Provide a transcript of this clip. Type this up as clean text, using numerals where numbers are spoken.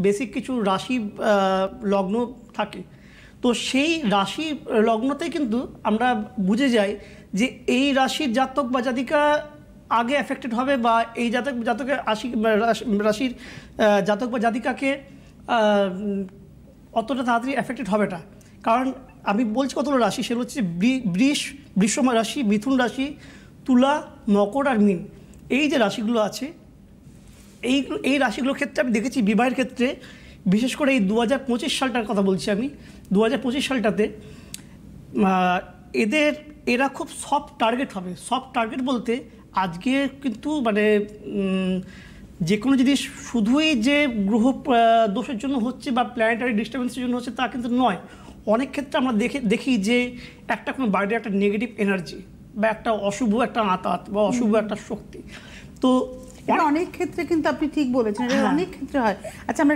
Basic কিছু রাশি লগ্ন থাকে, তো সেই রাশি লগ্নতেই কিন্তু আমরা বুঝে যাই যে এই রাশির জাতক বা জাতিকা আগে এফেক্টেড হবে, বা এই জাতকের রাশির জাতক বা জাতিকাকে অতটা তাড়াতাড়ি এফেক্টেড হবে না। কারণ আমি বলছি কতগুলো রাশি, সেগুলো হচ্ছে বৃষ রাশি, মিথুন রাশি, তুলা, মকর আর মীন। এই যে রাশিগুলো আছে, এই রাশিগুলোর ক্ষেত্রে আমি দেখেছি বিবাহের ক্ষেত্রে, বিশেষ করে এই 2025 সালটার কথা বলছি আমি, 2025 সালটাতে এরা খুব সফট টার্গেট হবে। সফট টার্গেট বলতে আজকে কিন্তু মানে যে কোনো জিনিস শুধুই যে গ্রহ দোষের জন্য হচ্ছে বা প্ল্যানেটারি ডিস্টার্বেন্সের জন্য হচ্ছে তা কিন্তু নয়। অনেক ক্ষেত্রে আমরা দেখি যে একটা কোনো বাইরে একটা নেগেটিভ এনার্জি বা একটা অশুভ একটা আতাত বা অশুভ একটা শক্তি, তো অনেক ক্ষেত্রে কিন্তু আপনি ঠিক বলেছেন, অনেক ক্ষেত্রে হয়। আচ্ছা, আমরা